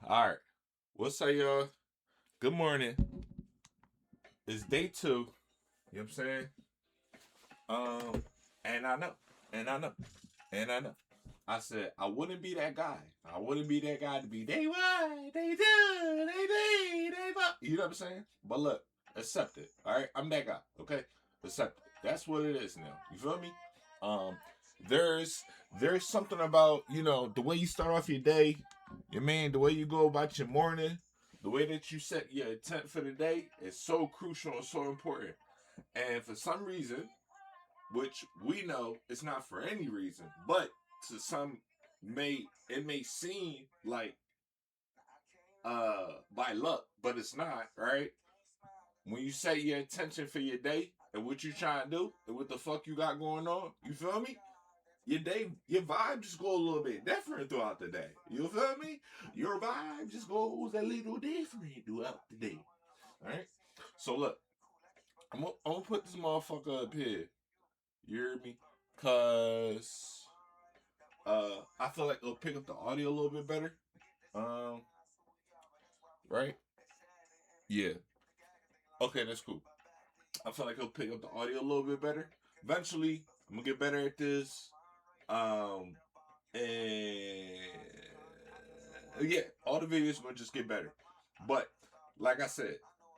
All right. What's up, y'all? Good morning. It's day two. You know what I'm saying? Um, and I know, and I know, and I know. I said I wouldn't be that guy. I wouldn't be that guy to be day one, day two, day three, day four. You know what I'm saying? But look, accept it. All right, I'm that guy. Okay, accept it. That's what it is now. You feel me? Um, there's there's something about the way you start off your day. You mean the way you go about your morning, the way that you set your intent for the day is so crucial and so important. And for some reason, which we know it's not for any reason, but to some may seem like by luck, but it's not, right? When you set your intention for your day and what you trying to do and what the fuck you got going on, you feel me? Your day, your vibe just go a little bit different throughout the day. You feel me? Your vibe just goes a little different throughout the day. All right. So look, I'm gonna put this motherfucker up here. You hear me? Cause I feel like it'll pick up the audio a little bit better. Um, right? Yeah. Okay, that's cool. I feel like it'll pick up the audio a little bit better. Eventually, I'm gonna get better at this. Um, and yeah, all the videos gonna just get better. But like I said,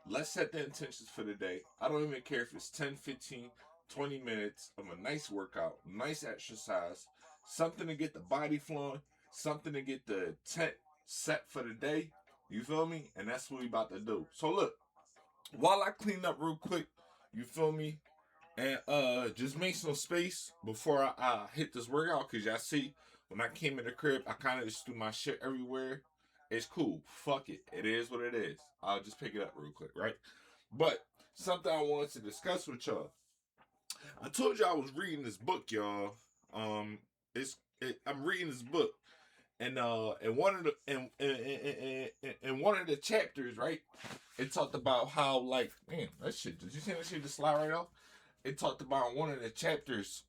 let's set the intentions for the day. I don't even care if it's 10, 15, 20 minutes of a nice workout, nice exercise, something to get the body flowing, something to get the intent set for the day. You feel me? And that's what we about to do. So look, while I clean up real quick, you feel me? And just make some space before I hit this workout, cause y'all see when I came in the crib, I kind of just threw my shit everywhere. It's cool. Fuck it. It is what it is. I'll just pick it up real quick, right? But something I wanted to discuss with y'all. I told you I was reading this book, y'all. Um, I'm reading this book, and one of the in one of the chapters, right? It talked about how, like, man, that shit. Did you see that shit just slide right off? It talked about one of the chapters,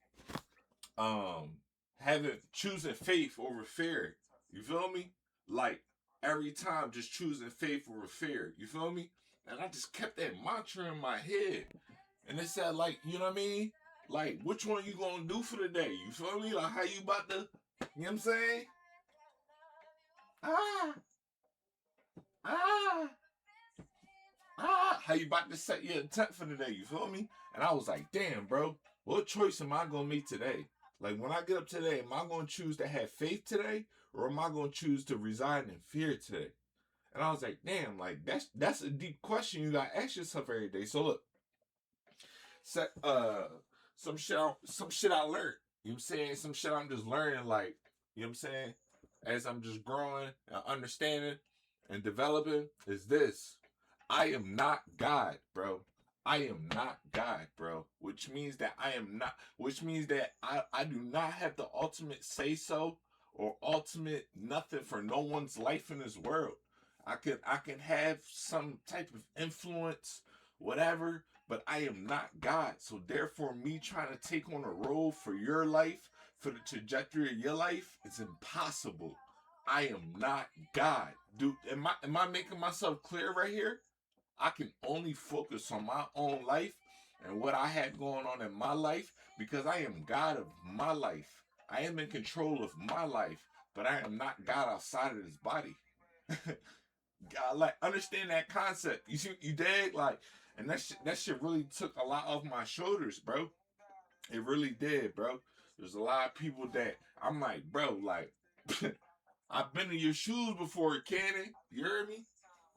um, having choosing faith over fear. You feel me? Like every time, just choosing faith over fear. You feel me? And I just kept that mantra in my head, and it said, like, you know what I mean? Like, which one you gonna do for the day? You feel me? Like, how you about to? You know what I'm saying? Ah, ah. How you about to set your intent for the day? You feel me? And I was like, damn, bro, what choice am I gonna make today? Like when I get up today, am I gonna choose to have faith today, or am I gonna choose to reside in fear today? And I was like, damn, like that's a deep question you gotta ask yourself every day. So look, set some shit I learned. You know what I'm saying? Some shit I'm just learning, like, you know what I'm saying? As I'm just growing and understanding and developing, is this. I am not God, bro. I am not God, bro. Which means that I do not have the ultimate say so or ultimate nothing for no one's life in this world. I can have some type of influence, whatever, but I am not God. So therefore, me trying to take on a role for your life, for the trajectory of your life, it's impossible. I am not God. Dude, am I making myself clear right here? I can only focus on my own life and what I had going on in my life because I am God of my life. I am in control of my life, but I am not God outside of this body. God, like, understand that concept. You see, you dig, like, and that shit really took a lot off my shoulders, bro. It really did, bro. There's a lot of people that I'm like, bro, like, I've been in your shoes before, Cannon. You heard me?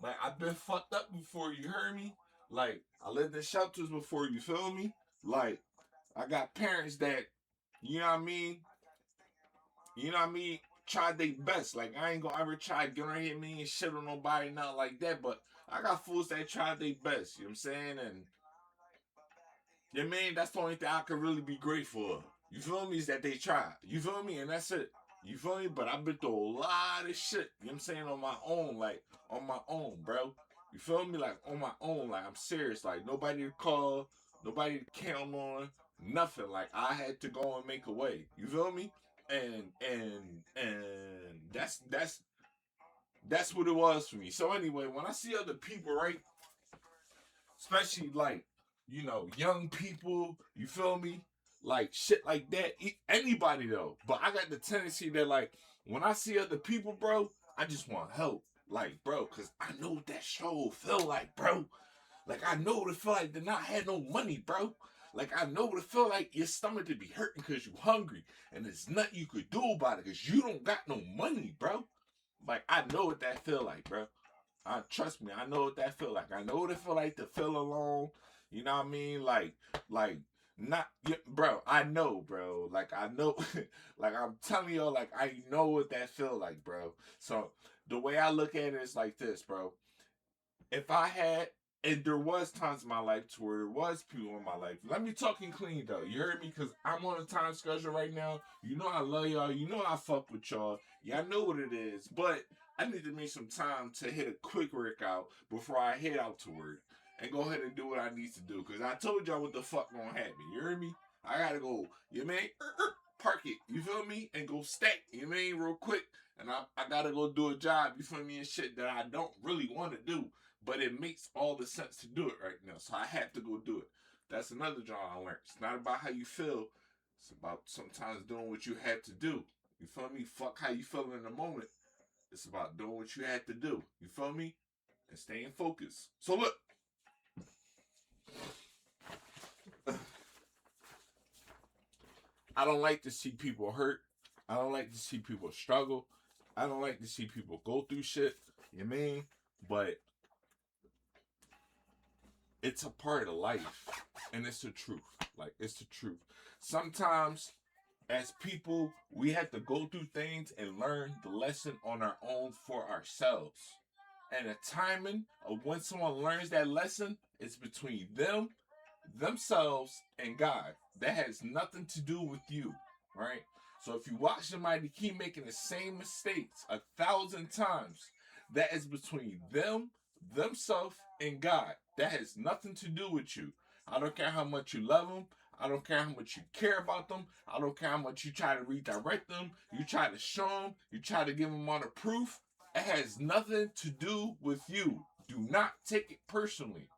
Like, I've been fucked up before. You heard me? Like, I lived in shelters before. You feel me? Like, I got parents that, you know what I mean? You know what I mean? Tried their best. Like, I ain't gonna ever try to get on here me and shit on nobody, not like that. But I got fools that tried their best. You know what I'm saying? And you know what I mean? That's the only thing I could really be grateful of. You feel me? Is that they tried. You feel me? And that's it. You feel me? But I've been through a lot of shit. You know what I'm saying? On my own. Like, on my own, bro. You feel me? Like, on my own. Like, I'm serious. Like, nobody to call. Nobody to count on. Nothing. Like, I had to go and make a way. You feel me? And that's That's what it was for me. So anyway, when I see other people, right, especially like, young people, you feel me? Like shit like that. Anybody though. But I got the tendency that like when I see other people, bro, I just want help. Like, bro, cause I know what that show feel like, bro. Like I know what it feel like to not have no money, bro. Like I know what it feel like your stomach to be hurting cause you hungry. And there's nothing you could do about it cause you don't got no money, bro. Like I know what that feel like, bro. Trust me, I know what that feel like. I know what it feel like to feel alone. You know what I mean? Like not, yeah, bro. I know, bro. Like I know, like I'm telling y'all, like I know what that feel like, bro. So the way I look at it is like this, bro. If I had, and there was times in my life to where there was people in my life. Let me talking clean though. You heard me? Cause I'm on a time schedule right now. You know I love y'all. You know I fuck with y'all. Y'all know what it is. But I need to make some time to hit a quick workout before I head out to work and go ahead and do what I need to do. Cause I told y'all what the fuck gonna happen. You heard me? I gotta go. You mean? Park it. You feel me? And go stack. You mean? Real quick. And I gotta go do a job. You feel me? And shit that I don't really want to do. But it makes all the sense to do it right now. So I have to go do it. That's another job I learned. It's not about how you feel. It's about sometimes doing what you have to do. You feel me? Fuck how you feel in the moment. It's about doing what you had to do. You feel me? And staying focused. So look. I don't like to see people hurt. I don't like to see people struggle. I don't like to see people go through shit. You mean? But it's a part of life. And it's the truth. Like, it's the truth. Sometimes, as people, we have to go through things and learn the lesson on our own for ourselves. And the timing of when someone learns that lesson is between themselves, and God. That has nothing to do with you, right? So if you watch somebody keep making the same mistakes 1,000 times, that is between themselves, and God. That has nothing to do with you. I don't care how much you love them. I don't care how much you care about them. I don't care how much you try to redirect them. You try to show them. You try to give them all the proof. It has nothing to do with you. Do not take it personally.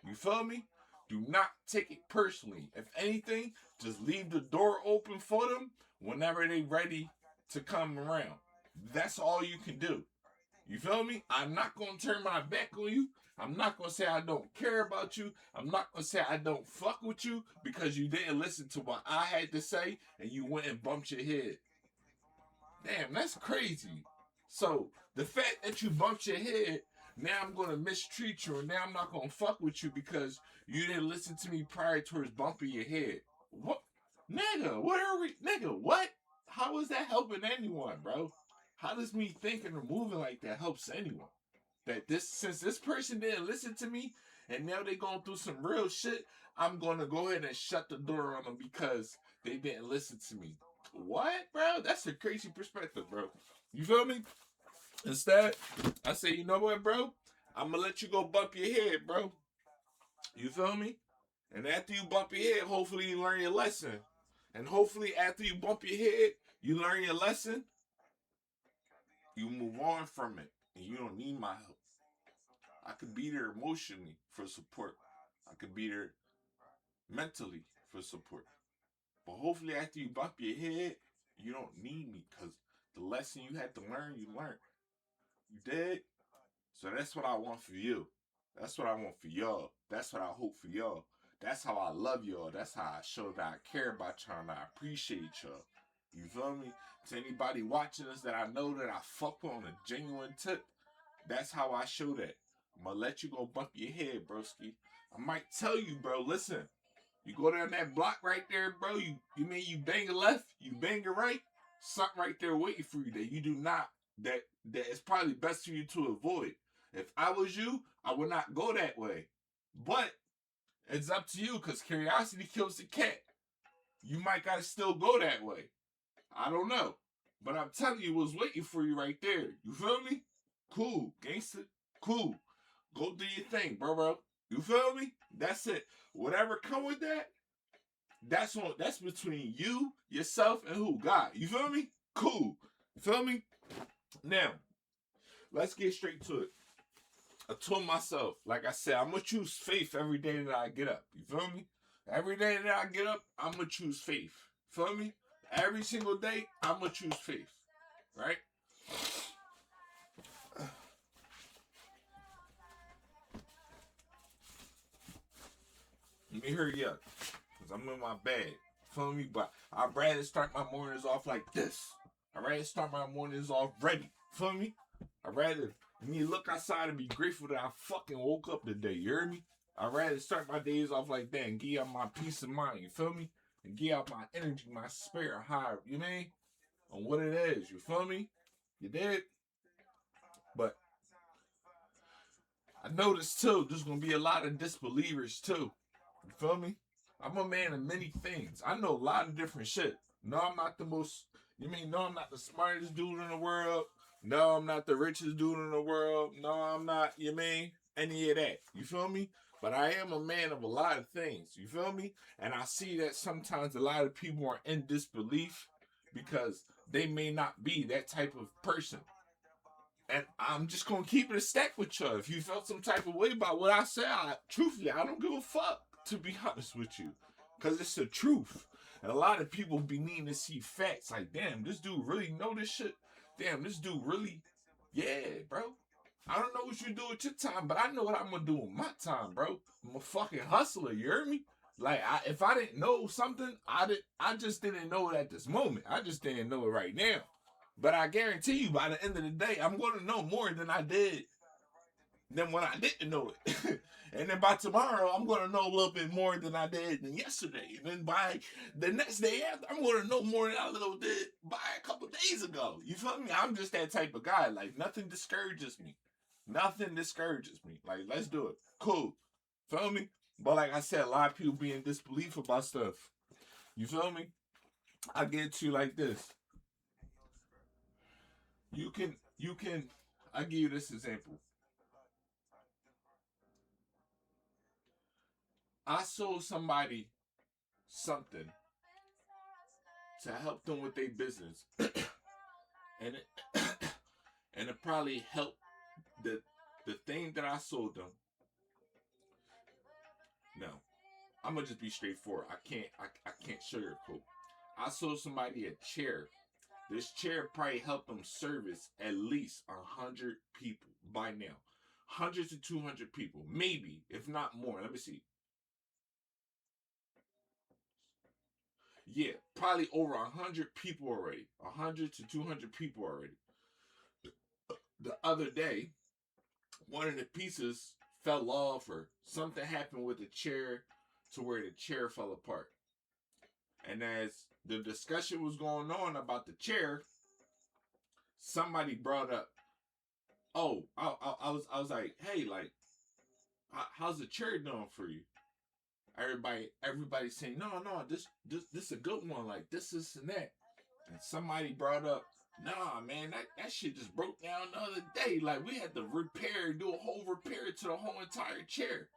You feel me? Do not take it personally. If anything, just leave the door open for them whenever they ready to come around. That's all you can do. You feel me? I'm not going to turn my back on you. I'm not going to say I don't care about you. I'm not going to say I don't fuck with you because you didn't listen to what I had to say and you went and bumped your head. Damn, that's crazy. So, the fact that you bumped your head, now I'm going to mistreat you and now I'm not going to fuck with you because you didn't listen to me prior towards bumping your head. What? Nigga, what are we? Nigga, what? How is that helping anyone, bro? How does me thinking or moving like that helps anyone? Since this person didn't listen to me and now they going through some real shit, I'm going to go ahead and shut the door on them because they didn't listen to me. What, bro? That's a crazy perspective, bro. You feel me? Instead, I say, you know what, bro? I'm gonna let you go bump your head, bro. You feel me? And after you bump your head, hopefully you learn your lesson. And hopefully after you bump your head, you learn your lesson, you move on from it. And you don't need my help. I could be there emotionally for support. I could be there mentally for support. But hopefully after you bump your head, you don't need me because the lesson you had to learn, you learned. You did? So that's what I want for you. That's what I want for y'all. That's what I hope for y'all. That's how I love y'all. That's how I show that I care about y'all and I appreciate y'all. You feel me? To anybody watching this that I know that I fuck on a genuine tip, that's how I show that. I'm gonna let you go bump your head, broski. I might tell you, bro, listen. You go down that block right there, bro. You mean you bang a left, you bang a right, something right there waiting for you that you do not, that is probably best for you to avoid. If I was you, I would not go that way. But it's up to you because curiosity kills the cat. You might gotta still go that way. I don't know. But I'm telling you, it was waiting for you right there. You feel me? Cool, gangster. Cool. Go do your thing, bro. You feel me? That's it. Whatever come with that, that's between you, yourself, and who? God. You feel me? Cool. You feel me? Now, let's get straight to it. I told myself, like I said, I'm gonna choose faith every day that I get up. You feel me? Every day that I get up, I'm gonna choose faith. Feel me? Every single day, I'm gonna choose faith. Right? Let me hurry up, cause I'm in my bed. Feel me? But I'd rather start my mornings off like this. I'd rather start my mornings off ready. Feel me? I'd rather me look outside and be grateful that I fucking woke up today. You hear me? I'd rather start my days off like that and give out my peace of mind. You feel me? And give out my energy, my spirit high. You mean? On what it is. You feel me? You did? But I noticed too, there's gonna be a lot of disbelievers too. You feel me? I'm a man of many things. I know a lot of different shit. No, I'm not the most, no, I'm not the smartest dude in the world. No, I'm not the richest dude in the world. No, I'm not, any of that. You feel me? But I am a man of a lot of things. You feel me? And I see that sometimes a lot of people are in disbelief because they may not be that type of person. And I'm just going to keep it a stack with you. If you felt some type of way about what I said, truthfully, I don't give a fuck, to be honest with you. Because it's the truth. And a lot of people be needing to see facts. Like, damn, this dude really know this shit. Damn, this dude really, yeah, bro. I don't know what you do with your time, but I know what I'm going to do with my time, bro. I'm a fucking hustler, you hear me? Like, if I didn't know something, I just didn't know it at this moment. I just didn't know it right now. But I guarantee you, by the end of the day, I'm going to know more than I did than when I didn't know it. And then by tomorrow, I'm going to know a little bit more than I did than yesterday. And then by the next day after, I'm going to know more than I did by a couple days ago. You feel me? I'm just that type of guy. Like, nothing discourages me. Nothing discourages me. Like, let's do it. Cool. Feel me? But like I said, a lot of people be in disbelief about stuff. You feel me? I get to you like this. You can, I'll give you this example. I sold somebody something to help them with their business. and it and it probably helped the thing that I sold them. No. I'm gonna just be straightforward. I can't sugarcoat. I sold somebody a chair. This chair probably helped them service at least 100 people by now. 100 to 200 people. Maybe, if not more. Let me see. Yeah, probably over 100 people already. 100 to 200 people already. The other day, one of the pieces fell off or something happened with the chair to where the chair fell apart. And as the discussion was going on about the chair, somebody brought up, oh, I was like, hey, like, how's the chair doing for you? Everybody saying, no, this a good one, like this and that. And somebody brought up, nah, man, that shit just broke down the other day. Like, we had to do a whole repair to the whole entire chair.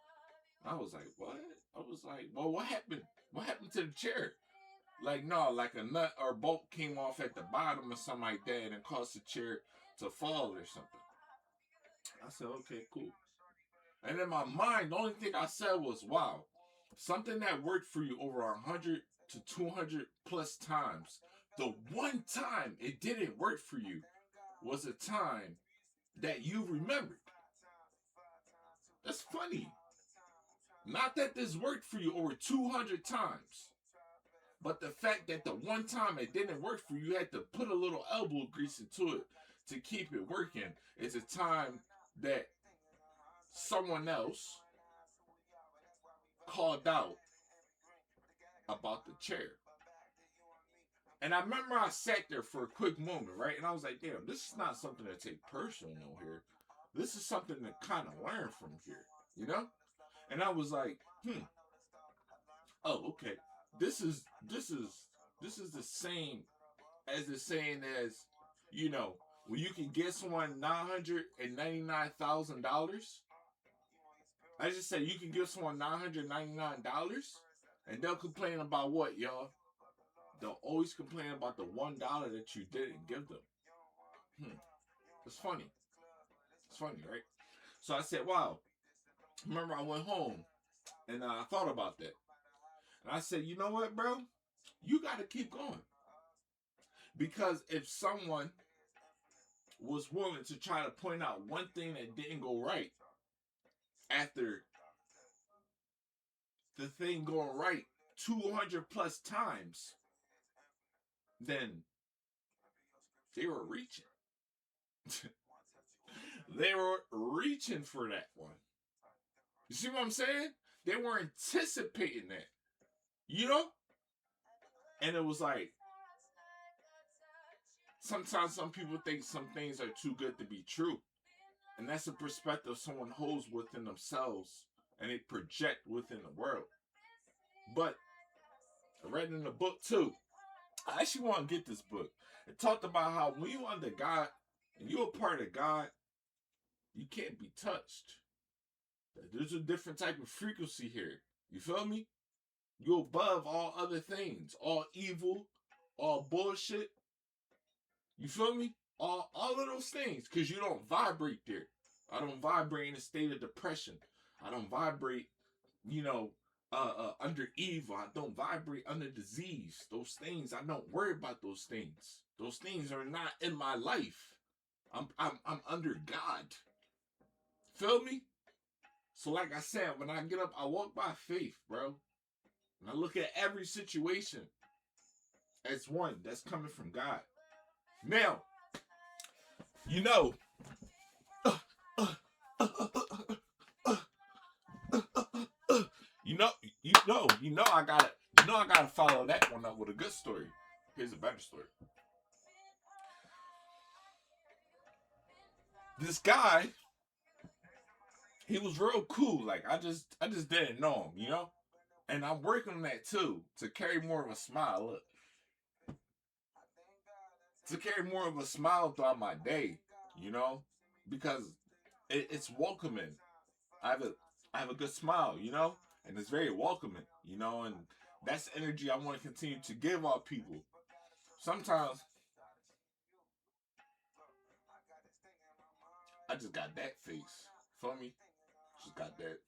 I was like, what? I was like, well, what happened? What happened to the chair? Like, no, like a nut or bolt came off at the bottom or something like that and caused the chair to fall or something. I said, okay, cool. And in my mind, the only thing I said was, wow, something that worked for you over 100 to 200 plus times. The one time it didn't work for you was a time that you remembered. That's funny. Not that this worked for you over 200 times, but the fact that the one time it didn't work for you, you had to put a little elbow grease into it to keep it working is a time that someone else called out about the chair. And I remember I sat there for a quick moment, right? And I was like, damn, this is not something to take personal here. This is something to kind of learn from here, you know? And I was like, oh, okay. This is the same as the saying as, when you can get someone $999,000. I just say you can give someone $999 and they'll complain about what, y'all? They'll always complain about the $1 that you didn't give them. It's funny. funny, right? So I said, wow. Remember, I went home and I thought about that. And I said, you know what, bro? You got to keep going. Because if someone was willing to try to point out one thing that didn't go right after the thing going right 200 plus times, then they were reaching. They were reaching for that one. You see what I'm saying? They were anticipating that. You know? And it was like, sometimes some people think some things are too good to be true. And that's a perspective someone holds within themselves and they project within the world. But I read in the book too. I actually want to get this book. It talked about how when you under God and you're a part of God, you can't be touched. There's a different type of frequency here. You feel me? You're above all other things, all evil, all bullshit. You feel me? All of those things, because you don't vibrate there. I don't vibrate in a state of depression. I don't vibrate, under evil. I don't vibrate under disease. Those things, I don't worry about those things. Those things are not in my life. I'm under God. Feel me? So like I said, when I get up, I walk by faith, bro. And I look at every situation as one that's coming from God. Now, you know, I gotta follow that one up with a good story. Here's a better story. This guy, he was real cool. Like I just didn't know him, And I'm working on that too, to carry more of a smile. Look. To carry more of a smile throughout my day, because it's welcoming. I have a good smile, and it's very welcoming, and that's the energy I want to continue to give our people. Sometimes I just got that face. Feel me? Just got that.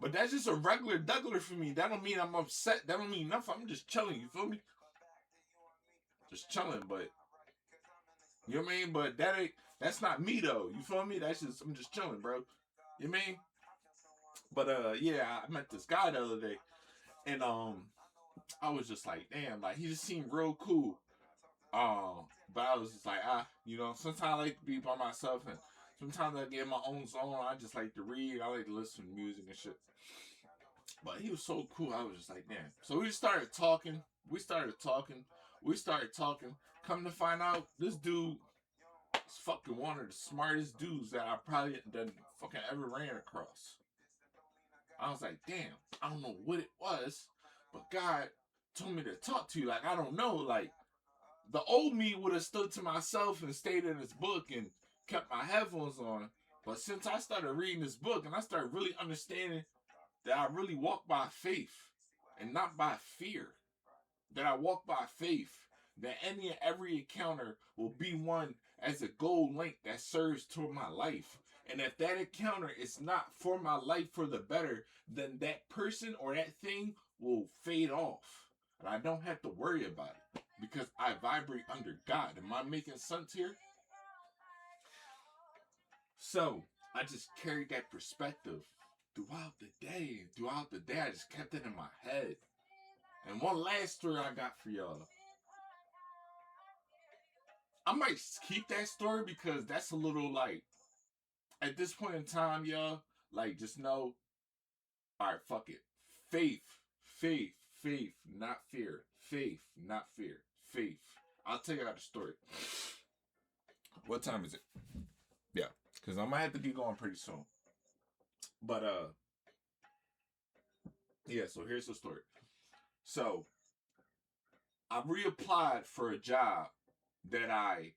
But that's just a regular Dougler for me. That don't mean I'm upset. That don't mean nothing. I'm just chilling. You feel me? Just chilling, but you know what I mean? But that's not me though. You feel me? I'm just chilling, bro. You know what I mean? But yeah, I met this guy the other day, and I was just like, damn, like he just seemed real cool. But I was just like, sometimes I like to be by myself, and sometimes I get in my own zone. I just like to read. I like to listen to music and shit. But he was so cool. I was just like, damn. So we started talking. Come to find out, this dude is fucking one of the smartest dudes that I probably done fucking ever ran across. I was like, damn, I don't know what it was, but God told me to talk to you. Like, I don't know. Like, the old me would have stood to myself and stayed in this book and kept my headphones on. But since I started reading this book and I started really understanding that I really walk by faith and not by fear, that I walk by faith, that any and every encounter will be one as a gold link that serves toward my life. And if that encounter is not for my life for the better, then that person or that thing will fade off. And I don't have to worry about it because I vibrate under God. Am I making sense here? So I just carried that perspective throughout the day. Throughout the day, I just kept it in my head. And one last story I got for y'all. I might keep that story because that's a little like, at this point in time, y'all, like just know, alright, fuck it. Faith, not fear. Faith, not fear. Faith. I'll tell you the story. What time is it? Yeah, because I might have to get going pretty soon. But yeah, so here's the story. So I reapplied for a job that I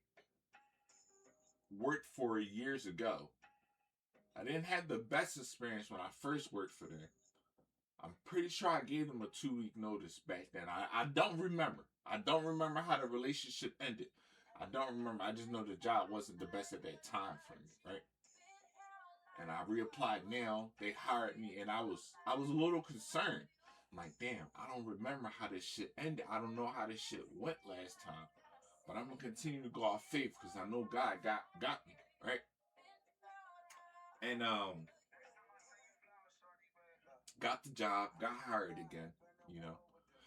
worked for years ago. I didn't have the best experience when I first worked for them. I'm pretty sure I gave them a 2-week notice back then. I don't remember. I don't remember how the relationship ended. I don't remember. I just know the job wasn't the best at that time for me, right? And I reapplied now. They hired me, and I was a little concerned. I'm like, damn, I don't remember how this shit ended. I don't know how this shit went last time. But I'm gonna continue to go off faith because I know God got me, right? And got the job, got hired again, you know.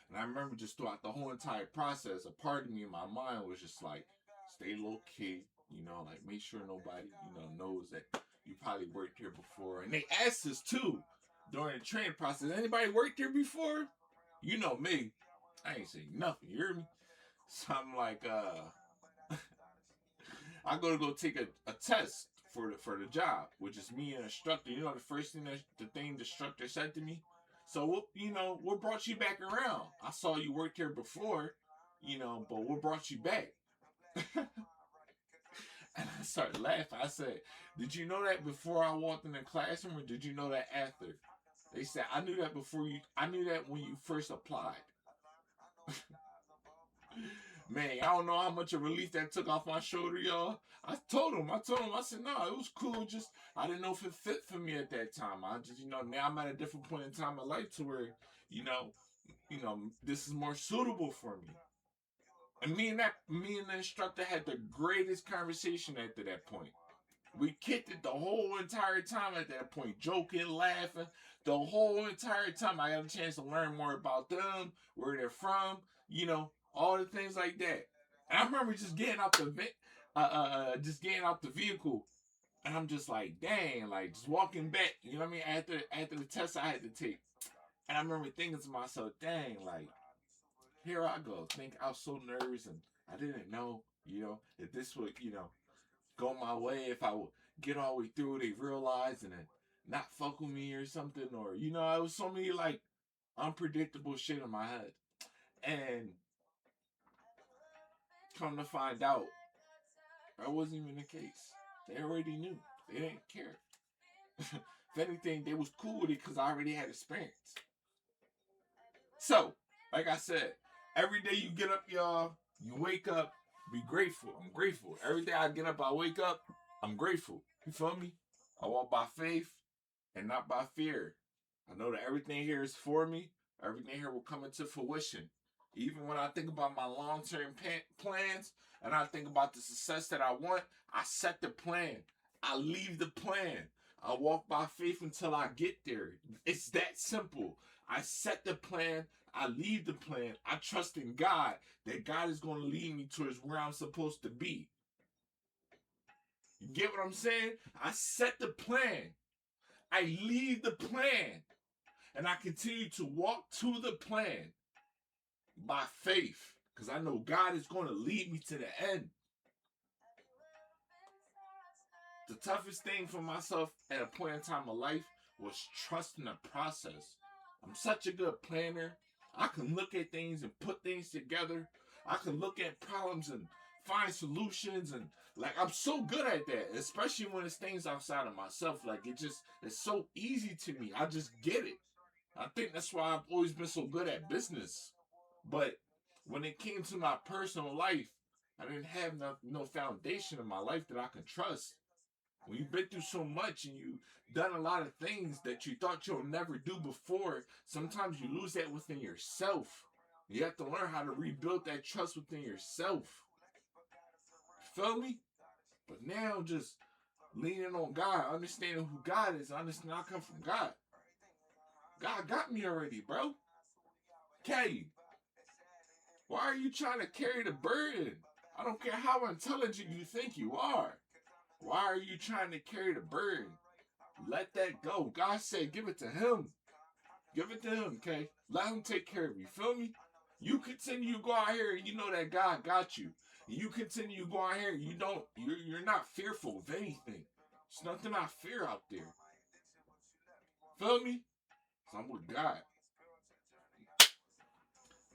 And I remember just throughout the whole entire process, a part of me in my mind was just like, stay low key, you know, like make sure nobody, you know, knows that you probably worked here before. And they asked us too during the training process, anybody worked here before? You know me. I ain't saying nothing, you hear me? So I'm like, I go take a test for the job, which is me and instructor. You know the first thing the instructor said to me. So what brought you back around? I saw you worked here before, but what brought you back? And I started laughing. I said, "Did you know that before I walked in the classroom, or did you know that after?" They said, "I knew that before you. I knew that when you first applied." Man, I don't know how much of relief that took off my shoulder, y'all. I told him, I said, no, it was cool. Just, I didn't know if it fit for me at that time. I just, now I'm at a different point in time in life to where, you know, this is more suitable for me. And me and the instructor had the greatest conversation after that point. We kicked it the whole entire time at that point, joking, laughing, the whole entire time. I got a chance to learn more about them, where they're from, all the things like that. And I remember just getting out the vehicle, and I'm just like, dang, like just walking back, you know what I mean? After the test I had to take, and I remember thinking to myself, dang, like here I go, I was so nervous, and I didn't know, if this would, go my way, if I would get all the way through, they realize and then not fuck with me or something, or it was so many like unpredictable shit in my head. And come to find out, that wasn't even the case. They already knew. They didn't care. If anything, they was cool with it because I already had experience. So, like I said, every day you get up, y'all, you wake up, be grateful. I'm grateful. Every day I get up, I wake up, I'm grateful. You feel me? I walk by faith and not by fear. I know that everything here is for me. Everything here will come into fruition. Even when I think about my long-term plans and I think about the success that I want, I set the plan. I leave the plan. I walk by faith until I get there. It's that simple. I set the plan. I leave the plan. I trust in God that God is going to lead me towards where I'm supposed to be. You get what I'm saying? I set the plan. I leave the plan. And I continue to walk to the plan by faith. Because I know God is going to lead me to the end. The toughest thing for myself at a point in time of life was trusting the process. I'm such a good planner. I can look at things and put things together. I can look at problems and find solutions, and like I'm so good at that, especially when it's things outside of myself. Like it's so easy to me. I just get it. I think that's why I've always been so good at business. But when it came to my personal life, I didn't have no foundation in my life that I can trust. When you've been through so much and you've done a lot of things that you thought you'll never do before, sometimes you lose that within yourself. You have to learn how to rebuild that trust within yourself. You feel me? But now just leaning on God, understanding who God is, understanding I come from God. God got me already, bro. Okay. Why are you trying to carry the burden? I don't care how intelligent you think you are. Why are you trying to carry the burden? Let that go. God said, give it to him. Give it to him, okay? Let him take care of you. Feel me? You continue to go out here and you know that God got you. You continue to go out here and you're not fearful of anything. There's nothing I fear out there. Feel me? So I'm with God.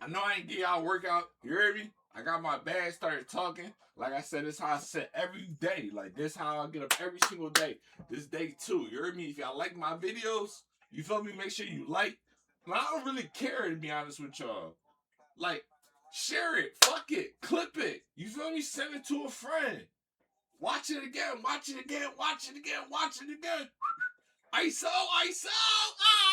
I know I ain't get y'all a workout. You heard me? I got my bag, started talking. Like I said, this is how I set every day. Like this how I get up every single day. This day too. You heard me? If y'all like my videos, you feel me? Make sure you like. I don't really care, to be honest with y'all. Like, share it. Fuck it. Clip it. You feel me? Send it to a friend. Watch it again. Watch it again. Watch it again. Watch it again. ISO, ISO. Ah!